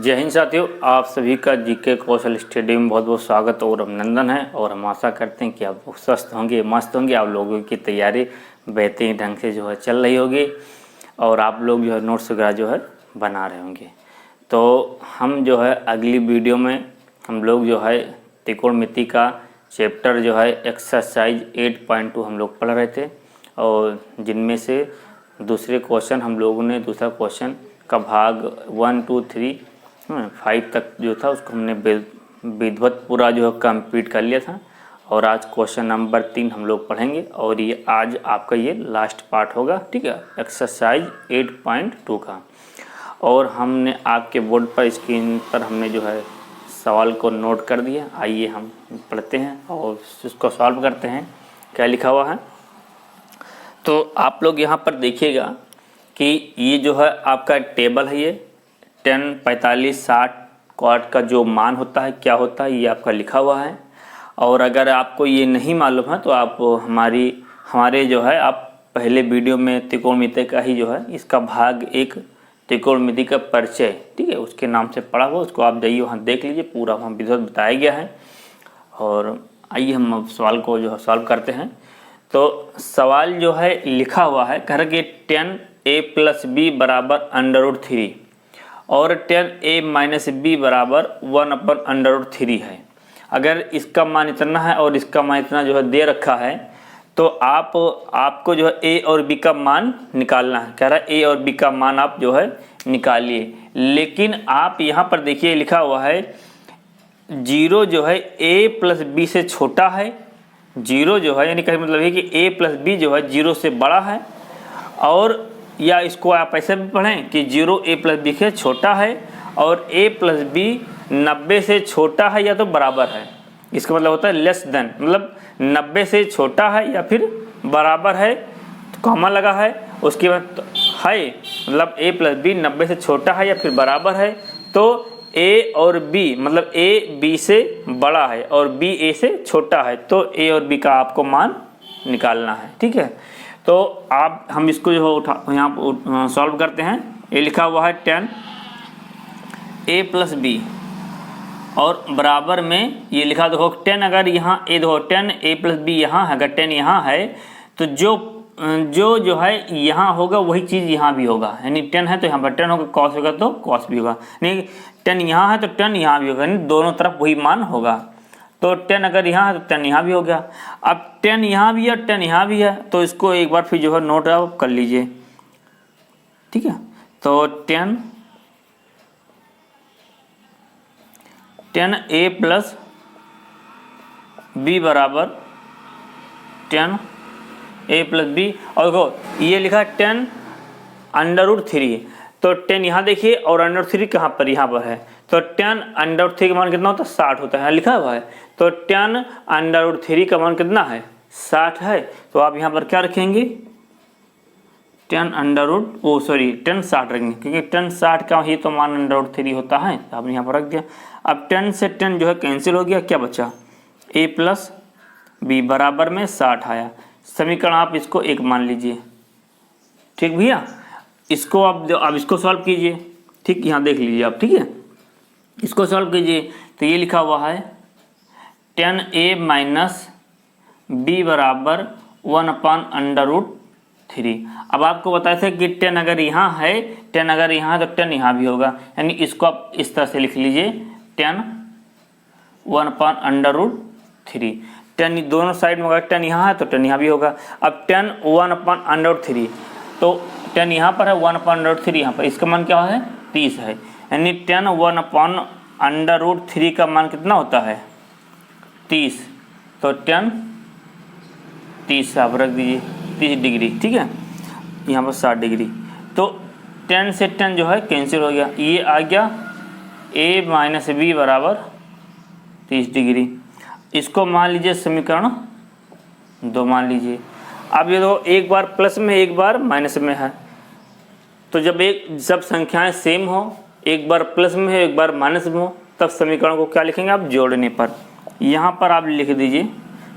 जय हिंद साथियों, आप सभी का जीके कौशल स्टडी में बहुत बहुत स्वागत और अभिनंदन है। और हम आशा करते हैं कि आप स्वस्थ होंगे, मस्त होंगे। आप लोगों की तैयारी बेहतरीन ढंग से जो है चल रही होगी और आप लोग जो है नोट्स वगैरह जो है बना रहे होंगे। तो हम जो है अगली वीडियो में हम लोग जो है त्रिकोणमिति का चैप्टर जो है एक्सरसाइज 8.2 हम लोग पढ़ रहे थे और जिनमें से दूसरे क्वेश्चन हम लोगों ने दूसरा क्वेश्चन का भाग 1, 2, 3, 5 तक जो था उसको हमने विधिवत पूरा जो है कंप्लीट कर लिया था। और आज क्वेश्चन नंबर 3 हम लोग पढ़ेंगे और ये आज आपका ये लास्ट पार्ट होगा, ठीक है, एक्सरसाइज 8.2 का। और हमने आपके बोर्ड पर स्क्रीन पर हमने जो है सवाल को नोट कर दिया। आइए हम पढ़ते हैं और इसको सॉल्व करते हैं। क्या लिखा हुआ है तो आप लोग यहाँ पर देखिएगा कि ये जो है आपका टेबल है, ये 10, 45, 60 क्वाड का जो मान होता है क्या होता है ये आपका लिखा हुआ है। और अगर आपको ये नहीं मालूम है तो आप हमारे जो है आप पहले वीडियो में त्रिकोणमिति का ही जो है इसका भाग 1 त्रिकोणमिति का परिचय, ठीक है, उसके नाम से पढ़ा हुआ, उसको आप जाइए वहाँ देख लीजिए, पूरा वहाँ विधिवत बताया गया है। और आइए हम अब सवाल को जो है सॉल्व करते हैं। तो सवाल जो है लिखा हुआ है, कह रहे कि 10a + b बराबर √3 और 10a - b बराबर 1/√3 है। अगर इसका मान इतना है और इसका मान इतना जो है दे रखा है तो आपको जो है a और b का मान निकालना है। कह रहा है a और b का मान आप जो है निकालिए। लेकिन आप यहाँ पर देखिए लिखा हुआ है 0 जो है a + b से छोटा है। 0 जो है यानी कहने मतलब है कि a + b जो है 0 से बड़ा है। और या इसको आप ऐसे भी पढ़ें कि 0 a + b से छोटा है और a + b 90 से छोटा है या तो बराबर है। इसका मतलब होता है लेस देन, मतलब 90 से छोटा है या फिर बराबर है, तो कॉमा लगा है। उसके बाद तो है मतलब a + b 90 से छोटा है या फिर बराबर है, तो a और b मतलब a b से बड़ा है और b a से छोटा है, तो a और b का आपको मान निकालना है, ठीक है। तो आप हम इसको जो है यहाँ सॉल्व करते हैं। ये लिखा हुआ है 10a + b और बराबर में ये लिखा देखो 10, अगर यहाँ a देखो 10a + b यहाँ है, अगर 10 यहाँ है तो जो है यहाँ होगा वही चीज़ यहाँ भी होगा। यानी 10 है तो यहाँ पर 10 होगा, cos होगा तो cos भी होगा। नहीं 10 यहाँ है तो 10 यहाँ भी होगा, यानी दोनों तरफ वही मान होगा। तो 10 अगर यहाँ है तो 10 यहाँ भी हो गया। अब 10 यहाँ भी है 10 यहाँ भी है, तो इसको एक बार फिर जो है नोट आप कर लीजिए, ठीक है। तो 10a + b बराबर 10a + b और देखो ये लिखा 10 √3, तो 10 यहाँ देखिए और √3 कहाँ पर, यहाँ पर है। तो 10 √3 का मान कितना होता है 60 होता है, लिखा हुआ है। तो 10 √3 का मान कितना है 60 है। तो आप यहाँ पर क्या रखेंगे 10 60 रखेंगे, क्योंकि 10 60 का ही तो मान √3 होता है, तो आपने यहाँ पर रख दिया। अब 10 से 10 जो है कैंसिल हो गया, क्या बचा a + b बराबर में 60 आया। समीकरण आप इसको 1 मान लीजिए, ठीक भैया। इसको आप इसको सॉल्व कीजिए, ठीक, यहाँ देख लीजिए आप, ठीक है। इसको सॉल्व कीजिए तो ये लिखा हुआ है 10a - b बराबर 1/√3। अब आपको बताया था कि 10 अगर यहाँ है 10 अगर यहाँ है तो 10 यहाँ भी होगा, यानी इसको आप इस तरह से लिख लीजिए 10 1/√3। 10 दोनों साइड में अगर 10 यहाँ है तो 10 यहाँ भी होगा। अब 10 1/√3, तो 10 यहाँ पर है 1/√3 यहाँ पर, इसका मान क्या है 30 है। यानी 10 1/√3 का मान कितना होता है 30, तो 10 30 आप रख दीजिए 30 डिग्री, ठीक है, यहाँ पर 60 डिग्री। तो 10 से 10 जो है कैंसिल हो गया, ये आ गया a - b बराबर 30 डिग्री। इसको मान लीजिए समीकरण 2 मान लीजिए। अब ये दो एक बार प्लस में एक बार माइनस में है, तो जब संख्याएं सेम हो, एक बार प्लस में है एक बार माइनस में हो, तब समीकरण को क्या लिखेंगे आप जोड़ने पर। यहाँ पर आप लिख दीजिए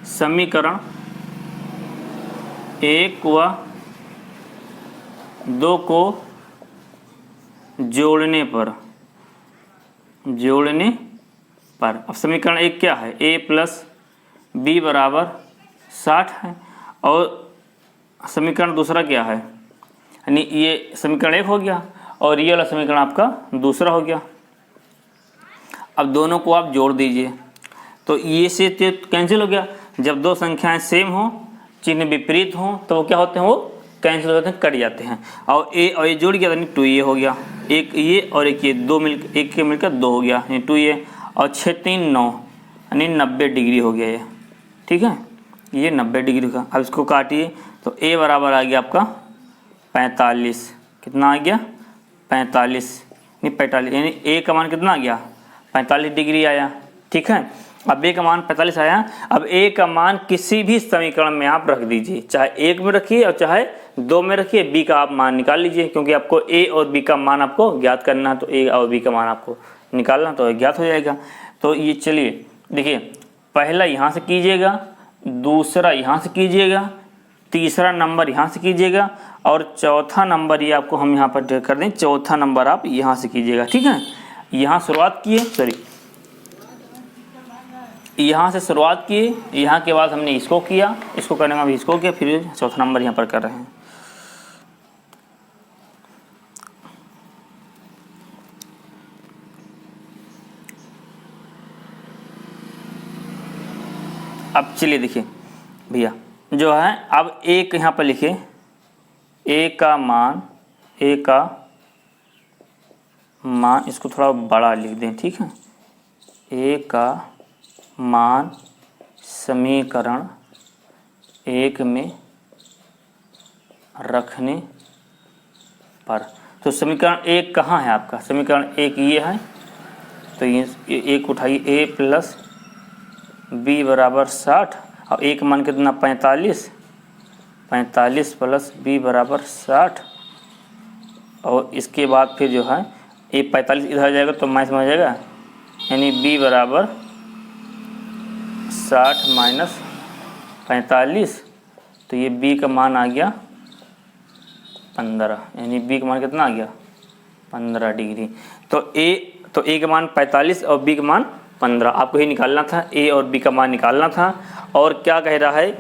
समीकरण 1 व 2 को जोड़ने पर जोड़ने पर। अब समीकरण 1 क्या है, a प्लस बी बराबर 60 है, और समीकरण दूसरा क्या है, यानी ये समीकरण 1 हो गया और ये वाला समीकरण आपका दूसरा हो गया। अब दोनों को आप जोड़ दीजिए तो ये से कैंसिल हो गया। जब दो संख्याएं सेम हो, चिन्ह विपरीत हो, तो वो क्या होते हैं, वो कैंसिल हो जाते हैं, कट जाते हैं। और ए और ये जुड़ गया यानी 2a हो गया, एक ये और एक ये, दो मिल एक के मिलकर 2 हो गया यानी 2a, और 6 3 9 यानी 90 डिग्री हो गया ये, ठीक है, ये 90 डिग्री का। अब इसको काटिए तो a बराबर आ गया आपका 45, कितना आ गया 45, नहीं 45, यानी a का मान कितना आ गया 45 डिग्री आया, ठीक है। अब a का मान 45 आया। अब a का मान किसी भी समीकरण में आप रख दीजिए, चाहे 1 में रखिए और चाहे 2 में रखिए, b का आप मान निकाल लीजिए, क्योंकि आपको a और b का मान आपको ज्ञात करना है, तो a और b का मान आपको निकालना तो ज्ञात हो जाएगा। तो ये चलिए देखिए, पहला यहाँ से कीजिएगा, दूसरा यहाँ से कीजिएगा, तीसरा नंबर यहाँ से कीजिएगा, और चौथा नंबर ये आपको हम यहाँ पर कर दें, चौथा नंबर आप यहाँ से कीजिएगा, ठीक है। यहाँ शुरुआत किए, सॉरी यहाँ से शुरुआत किए, यहाँ के बाद हमने इसको किया, इसको करने में भी इसको किया, फिर चौथा नंबर यहाँ पर कर रहे हैं। अब चलिए देखिए भैया जो है, अब एक यहाँ पर लिखे a का मान इसको थोड़ा बड़ा लिख दें, ठीक है। a का मान समीकरण 1 में रखने पर, तो समीकरण 1 कहाँ है आपका, समीकरण 1 ये है, तो ये एक उठाइए, a प्लस बी बराबर 60, और एक मान कितना 45 प्लस बी बराबर 60, और इसके बाद फिर जो है ये 45 इधर आ जाएगा तो माइनस में आ जाएगा, यानी b बराबर 60 माइनस 45, तो ये b का मान आ गया 15, यानी b का मान कितना आ गया 15 डिग्री। तो a का मान 45 और b का मान 15, आपको ही निकालना था, a और b का मान निकालना था। और क्या कह रहा है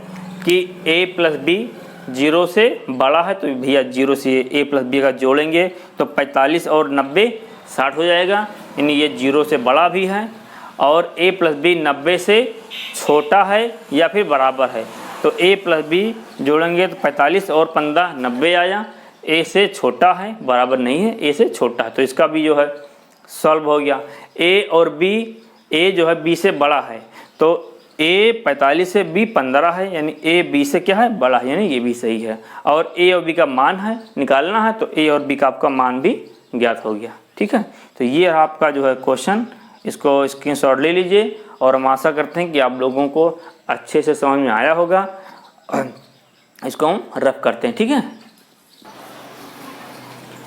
कि a प्लस b 0 से बड़ा है, तो भैया 0 से a प्लस b का जोड़ेंगे तो 45 और 90 60 हो जाएगा, यानी ये 0 से बड़ा भी है, और a प्लस b 90 से छोटा है या फिर बराबर है, तो a प्लस b जोड़ेंगे तो 45 और 15 90 आया, a से छोटा है, बराबर नहीं है, a से छोटा है, तो इसका भी जो है सॉल्व हो गया। a और b, a जो है b से बड़ा है, तो a 45 से b 15 है, यानी a b से क्या है बड़ा है, यानी ये भी सही है। और a और b का मान है निकालना है, तो a और b का आपका मान भी ज्ञात हो गया, ठीक है। तो ये आपका जो है क्वेश्चन, इसको स्क्रीनशॉट ले लीजिए, और हम आशा करते हैं कि आप लोगों को अच्छे से समझ में आया होगा। इसको हम रफ करते हैं, ठीक है।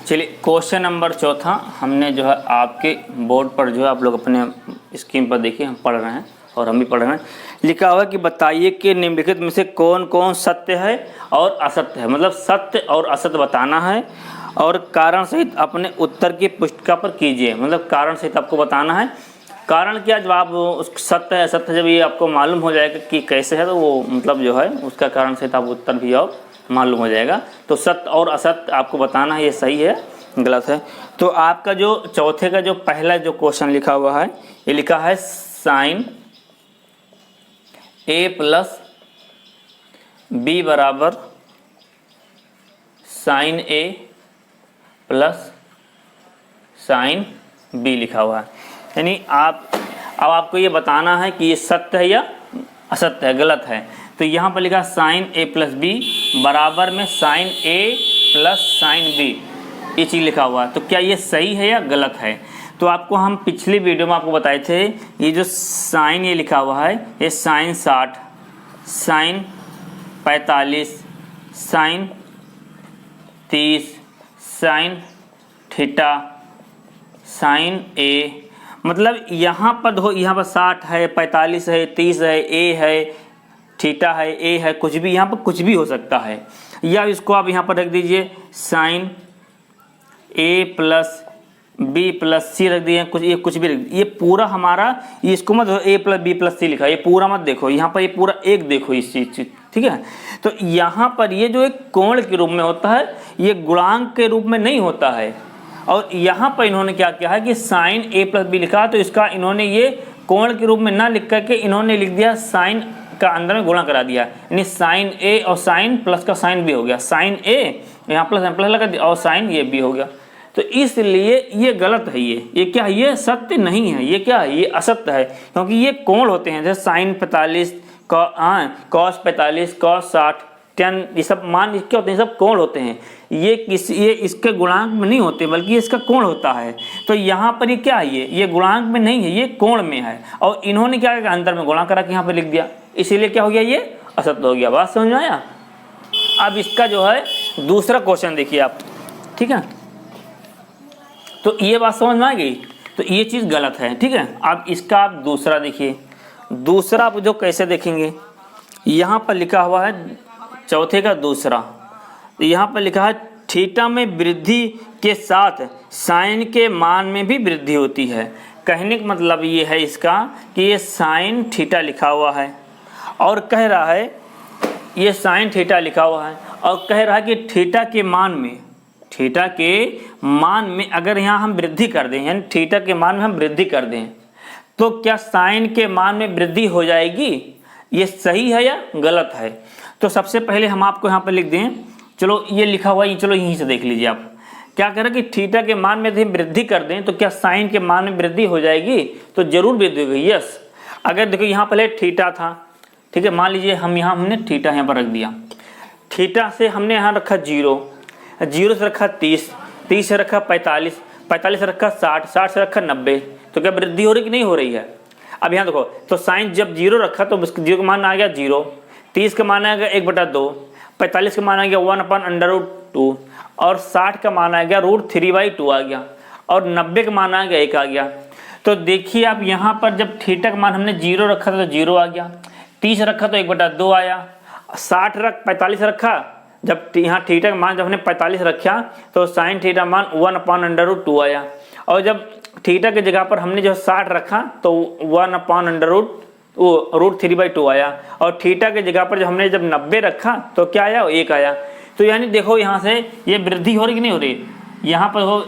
चलिए क्वेश्चन नंबर चौथा हमने जो है आपके बोर्ड पर जो है आप लोग अपने स्क्रीन पर देखिए, हम पढ़ रहे हैं और हम भी पढ़ रहे हैं। लिखा हुआ है कि बताइए कि निम्नलिखित में से कौन कौन सत्य है और असत्य है, मतलब सत्य और असत्य बताना है, और कारण सहित अपने उत्तर की पुष्टि पर कीजिए, मतलब कारण सहित आपको बताना है। कारण क्या, जब आप उस सत्य है असत्य जब ये आपको मालूम हो जाएगा कि कैसे है, तो वो मतलब जो है उसका कारण सहित आप उत्तर भी और मालूम हो जाएगा। तो सत्य और असत्य आपको बताना है, ये सही है गलत है। तो आपका जो चौथे का जो पहला जो क्वेश्चन लिखा हुआ है, ये लिखा है साइन a प्लस बी बराबर sine a plus sine b लिखा हुआ है, यानी अब आपको ये बताना है कि ये सत्य है या असत्य है, गलत है। तो यहाँ पर लिखा साइन a प्लस बी बराबर में sine a plus sine b, ये चीज़ लिखा हुआ है, तो क्या ये सही है या गलत है। तो आपको हम पिछली वीडियो में आपको बताए थे, ये जो साइन ये लिखा हुआ है, ये sine 60, sine 45, sine 30, sine theta, sine a, मतलब यहाँ पर 60 है, 45 है, 30 है, a है, थीटा है, a है, कुछ भी यहाँ पर कुछ भी हो सकता है। या इसको आप यहाँ पर रख दीजिए sign a plus B plus C रख दिए, कुछ भी रख दिए, ये पूरा हमारा, ये इसको मत ए प्लस बी प्लस सी लिखा है, ये पूरा मत देखो, यहाँ पर ये पूरा एक देखो इस चीज, ठीक है। तो यहाँ पर ये जो एक कोण के रूप में होता है, ये गुणांक के रूप में नहीं होता है। और यहाँ पर इन्होंने क्या किया है कि साइन ए प्लस बी लिखा, तो इसका इन्होंने ये कोण के रूप में ना लिख करके इन्होंने लिख दिया साइन का अंदर में गुणा करा दिया, यानी साइन ए और साइन प्लस का साइन बी हो गया, साइन ए यहाँ प्लस प्लस लगा दिया और साइन ये बी हो गया। तो इसलिए ये गलत है, ये क्या है, ये सत्य नहीं है, ये क्या है, ये असत्य है, क्योंकि ये कोण होते हैं, जैसे साइन 45 कॉस 45 कॉस 60 tan, ये सब मान क्या होते हैं, सब कोण होते हैं, ये इसके गुणांक में नहीं होते बल्कि इसका कोण होता है। तो यहाँ पर ये क्या है, ये गुणांक में नहीं है, ये कोण में है, और इन्होंने क्या किया अंतर में गुणा करा के यहाँ पर लिख दिया, इसीलिए क्या हो गया, ये असत्य हो गया। बात समझ में आया। अब इसका जो है दूसरा क्वेश्चन देखिए आप, ठीक है, तो ये बात समझ में आ गई, तो ये चीज़ गलत है, ठीक है। अब इसका आप दूसरा देखिए, दूसरा आप जो कैसे देखेंगे, यहाँ पर लिखा हुआ है चौथे का दूसरा, तो यहाँ पर लिखा है थीटा में वृद्धि के साथ साइन के मान में भी वृद्धि होती है। कहने का मतलब ये है इसका कि ये साइन थीटा लिखा हुआ है और कह रहा है, ये साइन थीटा लिखा हुआ है और कह रहा है कि थीटा के मान में अगर यहाँ हम वृद्धि कर दें, यानी थीटा के मान में हम वृद्धि कर दें, तो क्या साइन के मान में वृद्धि हो जाएगी, ये सही है या गलत है। तो सबसे पहले हम आपको यहाँ पर लिख दें, चलो ये लिखा हुआ है, चलो यहीं से देख लीजिए आप, क्या करें कि थीटा के मान में यदि वृद्धि कर दें तो क्या साइन के मान में वृद्धि हो जाएगी, तो जरूर वृद्धि होगी, यस। अगर देखो यहाँ पहले थीटा था, ठीक है, मान लीजिए हमने थीटा यहाँ पर रख दिया, थीटा से हमने यहाँ रखा 0 से रखा 30 से रखा 45 से रखा 60 से रखा 90, तो क्या वृद्धि हो रही कि नहीं हो रही है। अब यहाँ देखो, तो साइन जब 0 रखा तो 0 का मान आ गया 0, 30 का मान आ गया 1/2, 45 का मान आ गया 1/√2 और 60 का मान आ गया √3/2 आ गया और 90 का मान आ गया 1 आ गया। तो देखिए आप यहाँ पर जब थीटा का मान हमने 0 रखा था तो 0 आ गया, 30 रखा तो 1/2 आया, 45 रखा, जब यहाँ थीटा का मान जब हमने 45 रखा तो साइन थीटा मान 1/√2 आया, और जब थीटा की जगह पर हमने जो 60 रखा तो 1/√3/2 आया, और थीटा की जगह पर जब हमने 90 रखा तो क्या आया, 1 आया। तो यानी देखो यहाँ से ये वृद्धि हो रही कि नहीं हो रही, यहाँ पर हो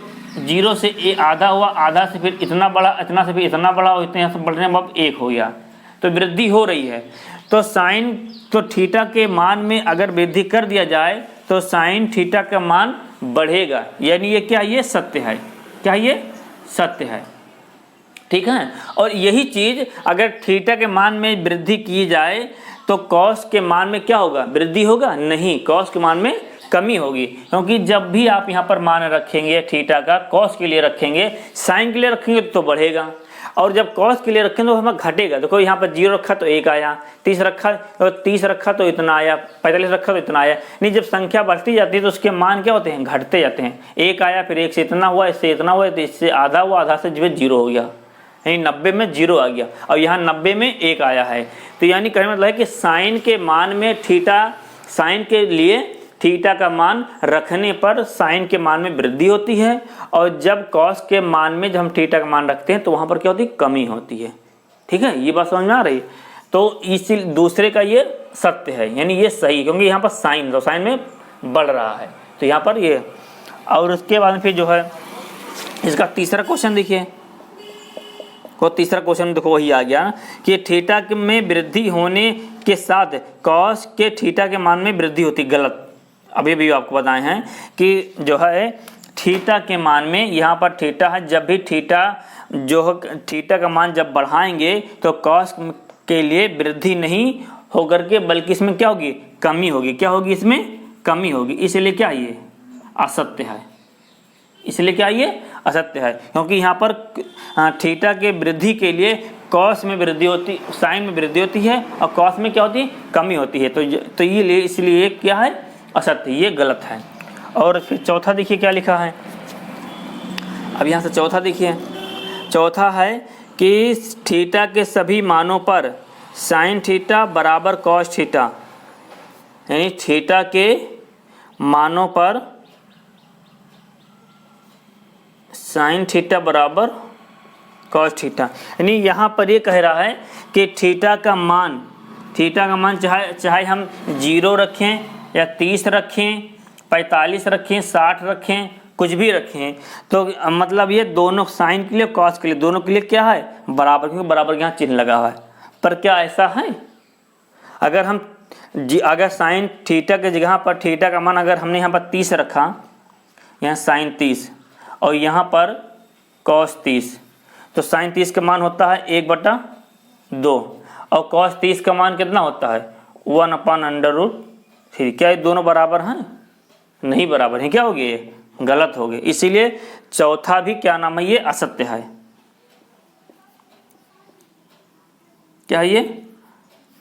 0 से आधा हुआ, आधा से फिर इतना बड़ा, इतना से फिर इतना बड़ा, और इतने यहाँ से बढ़ने में अब 1 हो गया, तो वृद्धि हो रही है। तो साइन, तो थीटा के मान में अगर वृद्धि कर दिया जाए तो साइन थीटा का मान बढ़ेगा, यानी ये क्या, ये सत्य है, क्या ये सत्य है, ठीक है। और यही चीज अगर थीटा के मान में वृद्धि की जाए तो कॉस के मान में क्या होगा, वृद्धि होगा, नहीं, कॉस के मान में कमी होगी, क्योंकि जब भी आप यहाँ पर मान रखेंगे थीटा का, कॉस के लिए रखेंगे, साइन के लिए रखेंगे तो बढ़ेगा, और जब कॉस के लिए रखें तो हमें घटेगा। देखो यहाँ पर 0 रखा तो 1 आया, 30 रखा तो इतना आया, 45 रखा तो इतना आया, नहीं, जब संख्या बढ़ती जाती है तो उसके मान क्या होते हैं, घटते जाते हैं। 1 आया, फिर 1 से इतना हुआ, इससे इतना हुआ, तो इससे आधा हुआ, आधा से जो है 0 हो गया, यानी 90 में 0 आ गया, और यहाँ 90 में 1 आया है। तो यानी कहने मतलब है कि साइन के मान में साइन के लिए थीटा का मान रखने पर साइन के मान में वृद्धि होती है, और जब कॉस के मान में जब हम थीटा का मान रखते हैं तो वहाँ पर क्या होती है, कमी होती है, ठीक है। ये बात समझ में आ रही है। तो इसी दूसरे का ये सत्य है, यानी ये सही, क्योंकि यहाँ पर साइन, तो साइन में बढ़ रहा है, तो यहाँ पर ये। और उसके बाद फिर जो है इसका तीसरा क्वेश्चन देखिए, को तीसरा क्वेश्चन देखो वही आ गया कि थीटा में वृद्धि होने के साथ कॉस के थीटा के मान में वृद्धि होती, गलत। अभी भी आपको बताए हैं कि जो है थीटा के मान में, यहाँ पर थीटा है, जब भी थीटा का मान जब बढ़ाएंगे तो कॉस के लिए वृद्धि नहीं होकर के बल्कि इसमें क्या होगी, कमी होगी, क्या होगी, इसमें कमी होगी, इसलिए क्या ये असत्य है, इसलिए क्या ये असत्य है, क्योंकि यहाँ पर थीटा के वृद्धि के लिए कॉस में वृद्धि होती, साइन में वृद्धि होती है, और कॉस में क्या होती है, कमी होती है, तो ये इसलिए क्या है, असत्य, ये गलत है। और फिर चौथा देखिए क्या लिखा है, अब यहाँ से चौथा देखिए, चौथा है कि थीटा के सभी मानों पर साइन थीटा बराबर कॉस थीटा, यानी थीटा के मानों पर साइन थीटा बराबर कॉस थीटा। यानी यहाँ पर ये कह रहा है कि थीटा का मान चाहे हम 0 रखें या 30 रखें, 45 रखें, 60 रखें, कुछ भी रखें, तो मतलब ये दोनों साइन के लिए कॉस के लिए दोनों के लिए क्या है बराबर, क्योंकि बराबर के यहाँ चिन्ह लगा हुआ है। पर क्या ऐसा है? अगर साइन थीटा के जगह पर थीटा का मान अगर हमने यहाँ पर 30 रखा, यहाँ साइन 30 और यहाँ पर कॉस 30, तो साइन 30 का मान होता है 1/2 और कॉस 30 का मान कितना होता है 1/√3। क्या ये दोनों बराबर हैं? नहीं बराबर है। क्या हो गया? ये गलत हो गए। इसीलिए चौथा भी क्या नाम है, ये असत्य है। क्या ये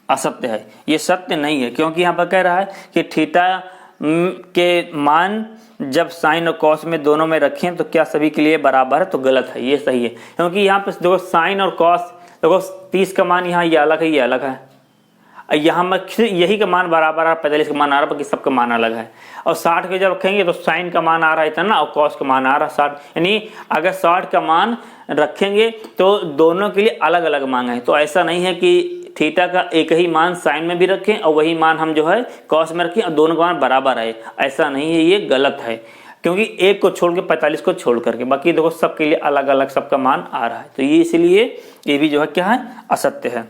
असत्य है? ये सत्य नहीं है, क्योंकि यहाँ पर कह रहा है कि थीटा के मान जब साइन और कॉस में दोनों में रखें तो क्या सभी के लिए बराबर है, तो गलत है। ये सही है, क्योंकि यहाँ पे देखो साइन और कॉस, देखो 30 का मान यहाँ ये अलग है, ये अलग है, यहाँ में यही का मान बराबर है, 45 का मान आ रहा है, बाकी सबका मान अलग है। और 60 के जब रखेंगे तो साइन का मान आ रहा है इतना और कॉस का मान आ रहा है 60, यानी अगर 60 का मान रखेंगे तो दोनों के लिए अलग अलग मान है। तो ऐसा नहीं है कि थीटा का एक ही मान साइन में भी रखें और वही मान हम जो है कॉस में रखें और दोनों का मान बराबर है, ऐसा नहीं है। ये गलत है, क्योंकि एक को छोड़ के 45 को छोड़ करके बाकी देखो सबके लिए अलग अलग सबका मान आ रहा है। तो ये इसलिए ये भी जो है क्या है, असत्य है।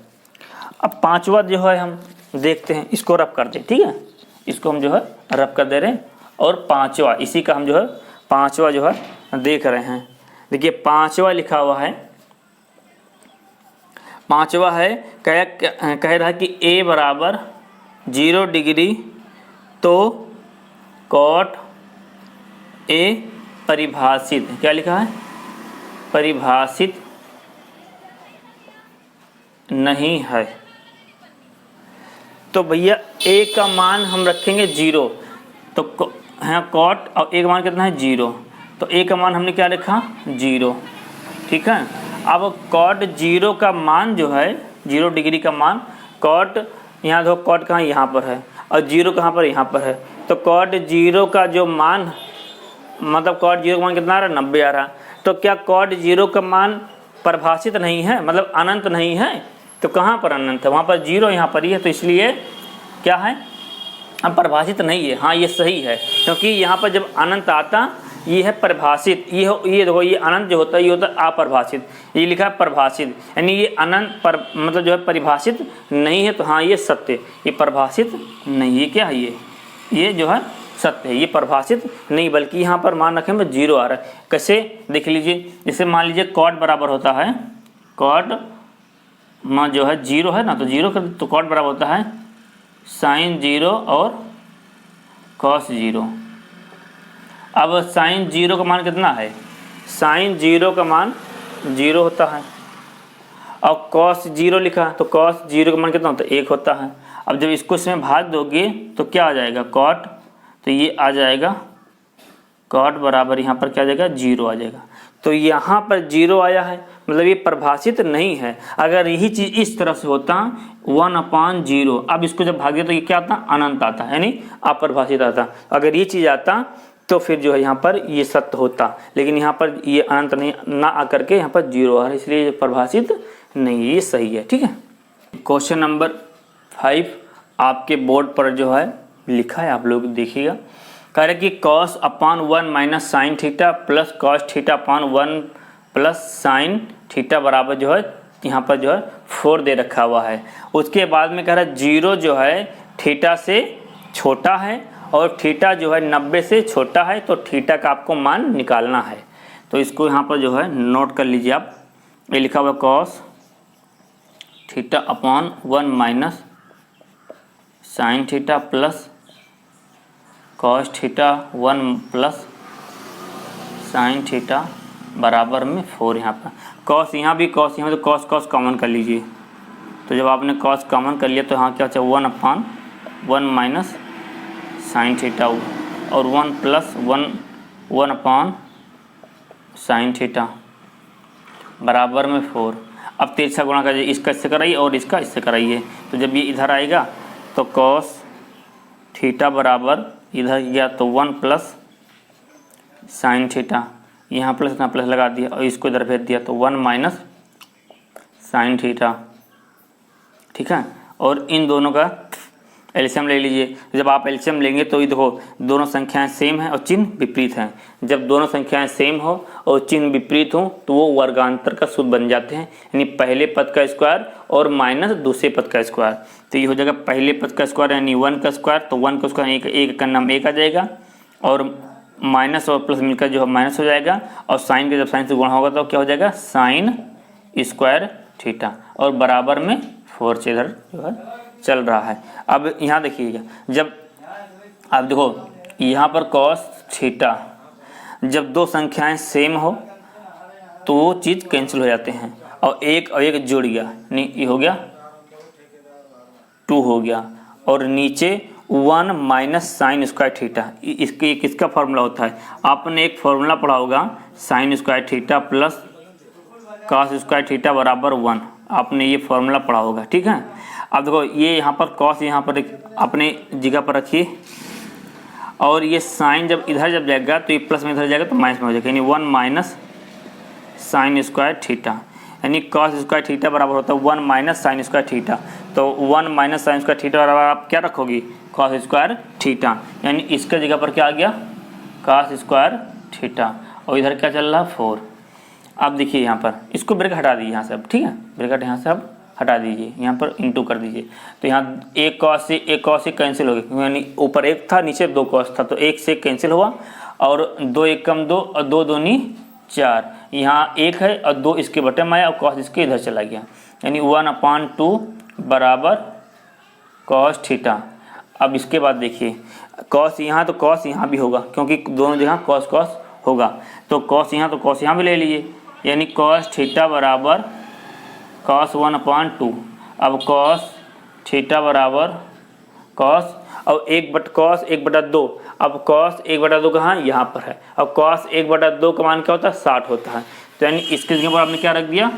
अब पांचवा जो है हम देखते हैं, इसको रब कर दें, ठीक है, इसको हम जो है रब कर दे रहे हैं। और पांचवा इसी का हम जो है पांचवा जो है देख रहे हैं। देखिए पांचवा लिखा हुआ है, पांचवा है कह रहा है कि a बराबर 0 डिग्री तो कॉट a परिभाषित, क्या लिखा है, परिभाषित नहीं है। तो भैया a का मान हम रखेंगे 0, तो है कॉट और a का मान कितना है 0, तो a का मान हमने क्या लिखा 0, ठीक है। अब कॉट 0 का मान जो है 0 डिग्री का मान, कॉट यहाँ देखो कॉट कहाँ यहाँ पर है और 0 कहाँ पर यहाँ पर है, तो कॉट 0 का जो मान मतलब कॉट 0 का मान कितना आ रहा है 90 आ रहा। तो क्या कॉट 0 का मान परिभाषित नहीं है, मतलब अनंत नहीं है? तो कहाँ पर अनंत है, वहाँ पर 0 यहाँ पर ही है, तो इसलिए क्या है अब परिभाषित नहीं है। हाँ ये सही है, क्योंकि यहाँ पर जब अनंत आता ये है परिभाषित, ये देखो ये अनंत जो होता है ये होता है अपरिभाषित, ये लिखा है परिभाषित, यानी ये अनंत पर मतलब जो है परिभाषित नहीं है। तो हाँ ये सत्य, ये परिभाषित नहीं है, क्या है ये जो है सत्य है, ये परिभाषित नहीं, बल्कि यहाँ पर मान रखें में 0 आ रहा है। कैसे देख लीजिए, जैसे मान लीजिए कॉट बराबर होता है, कॉट मान जो है 0 है ना, तो 0 का तो कॉट बराबर होता है साइन 0 और कॉस 0। अब साइन 0 का मान कितना है, साइन 0 का मान 0 होता है और कॉस 0 लिखा तो कॉस 0 का मान कितना होता है 1 होता है। अब जब इसको इसमें भाग दोगे तो क्या आ जाएगा कॉट, तो ये आ जाएगा कॉट बराबर यहाँ पर क्या आ जाएगा 0 आ जाएगा। तो यहाँ पर 0 आया है, मतलब ये परिभाषित नहीं है। अगर यही चीज़ इस तरह से होता 1/0, अब इसको जब भागे तो ये क्या आता अनंत आता, यानी अपरिभाषित आता। अगर ये चीज़ आता तो फिर जो है यहाँ पर ये सत्य होता, लेकिन यहाँ पर ये अनंत नहीं ना आकर के यहाँ पर 0 आ रहा है, इसलिए ये परिभाषित नहीं है, ये सही है, ठीक है। क्वेश्चन नंबर 5 आपके बोर्ड पर जो है लिखा है, आप लोग देखिएगा। कह रहे कि cos upon 1 minus sine theta plus cos theta upon 1 plus sine theta बराबर जो है यहाँ पर जो है 4 दे रखा हुआ है। उसके बाद में कह रहा है 0 जो है थीटा से छोटा है और थीटा जो है 90 से छोटा है, तो थीटा का आपको मान निकालना है। तो इसको यहाँ पर जो है नोट कर लीजिए आप, ये लिखा हुआ cos theta upon 1 minus sine theta plus cos theta 1 plus sine theta बराबर में 4। यहाँ पर कॉस यहाँ भी कॉस, यहाँ तो कॉस कॉस कॉमन कर लीजिए। तो जब आपने कॉस कॉमन कर लिया तो यहाँ क्या चाहिए 1/1 माइनस साइन थीटा और 1 प्लस 1 साइन थीटा बराबर में 4। अब तिरछा गुणा करिए, इसका इससे कराइए और इसका इससे कराइए, तो जब ये इधर आएगा तो कॉस थीटा बराबर इधर गया तो 1 प्लस साइन थीटा, यहाँ प्लस ना प्लस लगा दिया और इसको इधर भेज दिया, तो 1 माइनस साइन थीटा, ठीक है। और इन दोनों का एलसीएम ले लीजिए। जब आप एलसीएम लेंगे तो ये देखो दोनों संख्याएं सेम हैं और चिन्ह विपरीत हैं। जब दोनों संख्याएं सेम हो और चिन्ह विपरीत हो तो वो वर्गांतर का सूत्र बन जाते हैं, यानी पहले पद का स्क्वायर और माइनस दूसरे पद का स्क्वायर। तो ये हो जाएगा पहले पद का स्क्वायर यानी 1 का स्क्वायर, तो 1 का स्क्वायर एक का नाम 1 आ जाएगा और माइनस और प्लस मिलकर जो है माइनस हो जाएगा, और साइन का जब साइन से गुणा होगा तो क्या हो जाएगा साइन स्क्वायर थीटा, और बराबर में 4 से इधर जो है चल रहा है। अब यहाँ देखिएगा, जब आप देखो यहाँ पर कॉस थीटा, जब दो संख्याएं सेम हो तो वो चीज़ कैंसिल हो जाते हैं और एक जुड़ गया, नहीं ये हो गया 2 हो गया, और नीचे 1 माइनस साइन स्क्वायर थीटा। इसके किसका फार्मूला होता है, आपने एक फार्मूला पढ़ा होगा sine square theta plus cos square theta बराबर 1, आपने ये फार्मूला पढ़ा होगा, ठीक है। अब देखो ये यहाँ पर कॉस यहाँ पर अपने जगह पर रखिए, और ये साइन जब इधर जब जाएगा तो ये प्लस में इधर जाएगा तो माइनस में हो जाएगा, यानी 1 माइनस साइन स्क्वायर थीटा, यानी कॉस स्क्वायर थीटा बराबर होता है 1 माइनस साइन स्क्वायर थीटा। तो 1 माइनस साइन स्क्वायर थीटा बराबर आप क्या रखोगी कॉस स्क्वायर थीटा, यानी इसके जगह पर क्या आ गया कॉस स्क्वायर थीटा, और इधर क्या चल रहा है 4। अब देखिए यहाँ पर इसको ब्रैकेट हटा दीजिए यहाँ से अब, ठीक है, ब्रैकेट यहाँ से अब हटा दीजिए, यहाँ पर इंटू कर दीजिए, तो यहाँ एक कॉस से कैंसिल हो गया, यानी ऊपर 1 था नीचे 2 कॉस था, तो 1 से कैंसिल हुआ, और 2 1 कम 2 और 2 दूनी 4, यहाँ 1 है और 2 इसके बटे में आया और कॉस इसके इधर चला गया, यानी 1/2 बराबर कॉस थीटा। अब इसके बाद देखिए कॉस यहाँ तो कॉस यहाँ भी होगा, क्योंकि दोनों जगह कॉस कॉस होगा, तो कॉस यहाँ तो कॉस यहाँ भी ले लीजिए, यानी कॉस थीटा बराबर कॉस 1/2। अब कॉस थीटा बराबर कॉस और 1/2, अब कॉस 1/2 कहाँ यहाँ पर है, अब कॉस 1/2 का मान क्या होता है 60 होता है, तो यानी इसके जगह पर आपने क्या रख दिया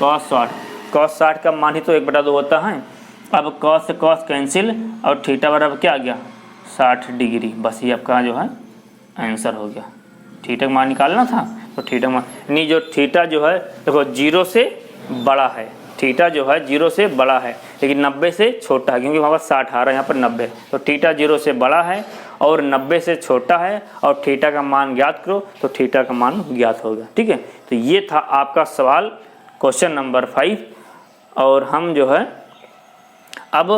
कॉस 60, कॉस 60 का मान ही तो 1/2 होता है। अब कॉस से कॉस कैंसिल और थीटा बराबर क्या आ गया 60 डिग्री, बस ये आपका जो है आंसर हो गया। थीटा का मान निकालना था तो थीटा का मान, यानी जो थीटा जो है देखो 0 से बड़ा है, थीटा जो है 0 से बड़ा है लेकिन 90 से छोटा है, क्योंकि वहाँ पर 60 आ रहा है यहाँ पर 90, तो थीटा 0 से बड़ा है और 90 से छोटा है, और थीटा का मान ज्ञात करो तो थीटा का मान ज्ञात हो गया, ठीक है। तो ये था आपका सवाल क्वेश्चन नंबर 5, और हम जो है अब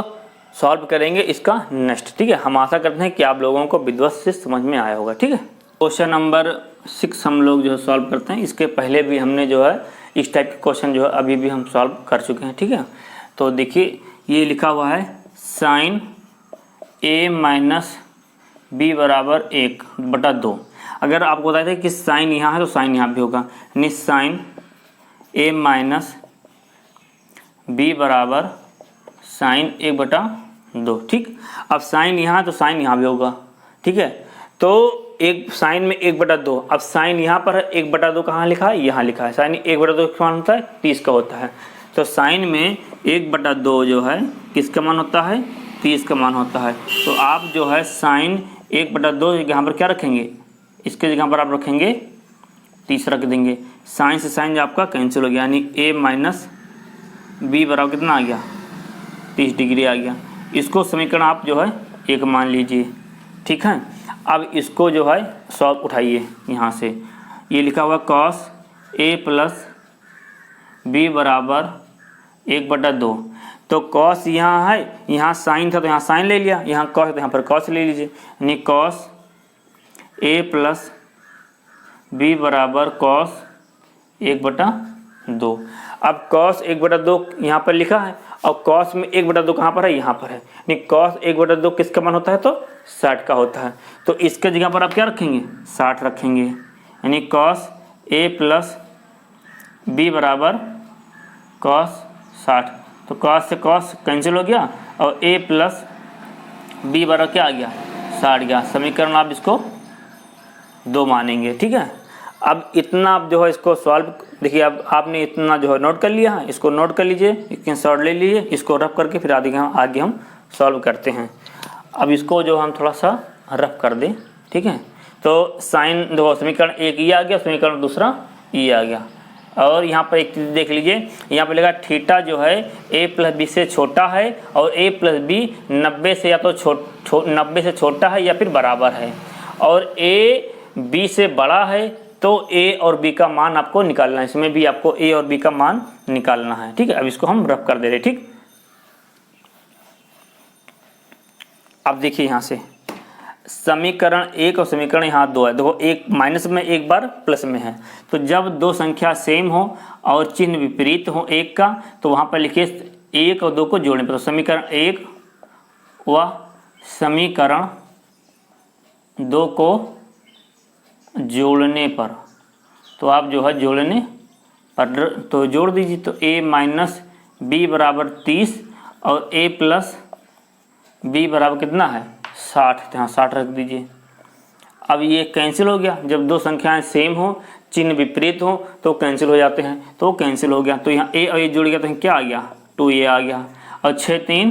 सॉल्व करेंगे इसका नेक्स्ट, ठीक है। हम आशा करते हैं कि आप लोगों को विधिवत से समझ में आया होगा, ठीक है। क्वेश्चन नंबर 6 हम लोग जो है सॉल्व करते हैं, इसके पहले भी हमने जो है इस टाइप के क्वेश्चन जो है अभी भी हम सॉल्व कर चुके हैं, ठीक है। तो देखिए ये लिखा हुआ है साइन a माइनस बी बराबर 1/2। अगर आपको बताया था कि साइन यहाँ है तो साइन यहाँ भी होगा, यानी साइन a माइनस बी बराबर साइन 1/2, ठीक। अब साइन यहाँ तो साइन यहाँ भी होगा, ठीक है। तो एक साइन में 1/2, अब साइन यहाँ पर है 1/2 कहाँ लिखा है यहाँ लिखा है, साइन 1/2 का मान होता है 30 का होता है, तो साइन में 1/2 जो है किसका मान होता है 30 का मान होता है। तो आप जो है साइन 1/2 यहाँ पर क्या रखेंगे, इसके जगह पर आप रखेंगे 30 रख देंगे, साइन से साइन आपका कैंसिल हो गया, यानी a माइनस बी बराबर कितना आ गया 30 डिग्री आ गया। इसको समीकरण आप जो है 1 मान लीजिए, ठीक है। अब इसको जो है सॉल्व उठाइए, यहाँ से ये लिखा हुआ कॉस a प्लस बी बराबर 1/2, तो कॉस यहाँ है, यहाँ साइन था तो यहाँ साइन ले लिया, यहाँ कॉस है तो यहाँ पर कॉस ले लीजिए, यानी कॉस a प्लस बी बराबर कॉस 1/2। अब कॉस 1/2 यहाँ पर लिखा है और कॉस में 1/2 कहाँ पर है यहाँ पर है, यानी कॉस 1/2 किसका मान होता है तो 60 का होता है, तो इसके जगह पर आप क्या रखेंगे 60 रखेंगे, यानी कॉस a प्लस बी बराबर कॉस 60, तो कॉस से कॉस कैंसिल हो गया और a प्लस बी बराबर क्या आ गया 60 गया। समीकरण आप इसको 2 मानेंगे, ठीक है। अब इतना आप जो है इसको सॉल्व देखिए, अब आपने इतना जो है नोट कर लिया है, इसको नोट कर लीजिए, स्क्रीनशॉट ले लीजिए, इसको रफ करके फिर आगे हम सॉल्व करते हैं। अब इसको जो हम थोड़ा सा रफ कर दें, ठीक है। तो साइन देखो समीकरण एक ये आ गया, समीकरण दूसरा ये आ गया। और यहाँ पर एक चीज़ देख लीजिए, यहाँ पर लिखा थीटा जो है a प्लस बी से छोटा है और a प्लस बी 90 से या तो 90 से छोटा है या फिर बराबर है, और a b से बड़ा है, तो a और b का मान आपको निकालना है। इसमें भी आपको a और b का मान निकालना है, ठीक है। अब इसको हम रफ कर दे रहे, ठीक। अब देखिए यहाँ से समीकरण एक और समीकरण यहाँ दो है। देखो एक माइनस में एक बार प्लस में है, तो जब दो संख्या सेम हो और चिन्ह विपरीत हो एक का, तो वहाँ पर लिखिए एक और दो को जोड़ने पर। तो समीकरण एक व समीकरण दो को जोड़ने पर, तो आप जो है जोड़ने पर तो जोड़ दीजिए। तो a माइनस बी बराबर 30 और a प्लस बी बराबर कितना है 60, यहाँ 60 रख दीजिए। अब ये कैंसिल हो गया, जब दो संख्याएं सेम हो चिन्ह विपरीत हो तो कैंसिल हो जाते हैं, तो कैंसिल हो गया। तो यहाँ a और a जुड़ गया तो क्या आ गया 2a आ गया, और 6 3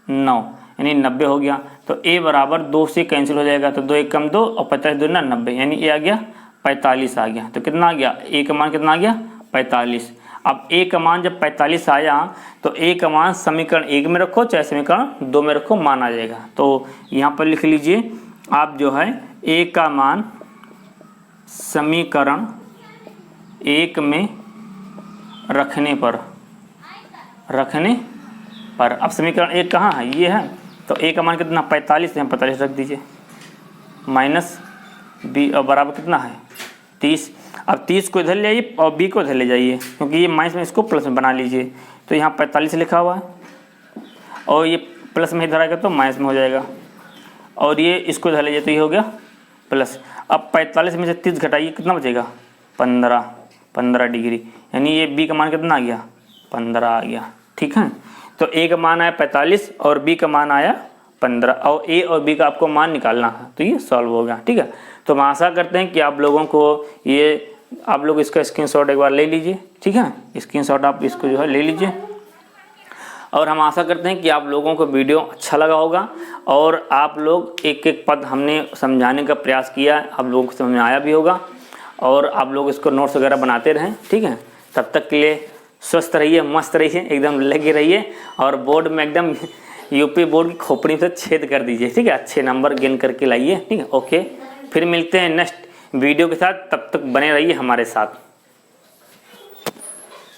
9 यानी 90 हो गया। तो a बराबर 2 से कैंसिल हो जाएगा, तो 2 1 कम 2 और 45 2 ना 90, यानी a आ गया 45 आ गया। तो कितना आ गया a का मान कितना आ गया 45। अब a का मान जब 45 आया तो a का मान समीकरण एक में रखो चाहे समीकरण दो में रखो, मान आ जाएगा। तो यहाँ पर लिख लीजिए आप जो है a का मान समीकरण एक में रखने पर अब समीकरण एक कहाँ है ये है, तो a का मान कितना 45 है, 45 रख दीजिए, माइनस b और बराबर कितना है 30। अब 30 को इधर ले आइए और b को इधर ले जाइए, क्योंकि ये माइनस में इसको प्लस में बना लीजिए। तो यहाँ 45 लिखा हुआ है और ये प्लस में इधर आएगा तो माइनस में हो जाएगा, और ये इसको इधर ले जाए तो ये हो गया प्लस। अब 45 में से 30 घटाइए कितना बचेगा 15 डिग्री, यानी ये b का मान कितना आ गया 15 आ गया, ठीक है। तो a का मान आया 45 और b का मान आया 15, और a और b का आपको मान निकालना है, तो ये सॉल्व हो गया, ठीक है। तो हम आशा करते हैं कि आप लोगों को ये आप लोग इसका स्क्रीनशॉट एक बार ले लीजिए, ठीक है। स्क्रीनशॉट आप इसको जो है ले लीजिए, और हम आशा करते हैं कि आप लोगों को वीडियो अच्छा लगा होगा और आप लोग एक एक पद हमने समझाने का प्रयास किया, आप लोगों को समझ में आया भी होगा, और आप लोग इसको नोट्स वगैरह बनाते रहें, ठीक है। तब तक के लिए स्वस्थ रहिए, मस्त रहिए, एकदम लगे रहिए, और बोर्ड में एकदम यूपी बोर्ड की खोपड़ी से छेद कर दीजिए, ठीक है। अच्छे नंबर गेन करके लाइए, ठीक है। ओके, फिर मिलते हैं नेक्स्ट वीडियो के साथ, तब तक बने रहिए हमारे साथ।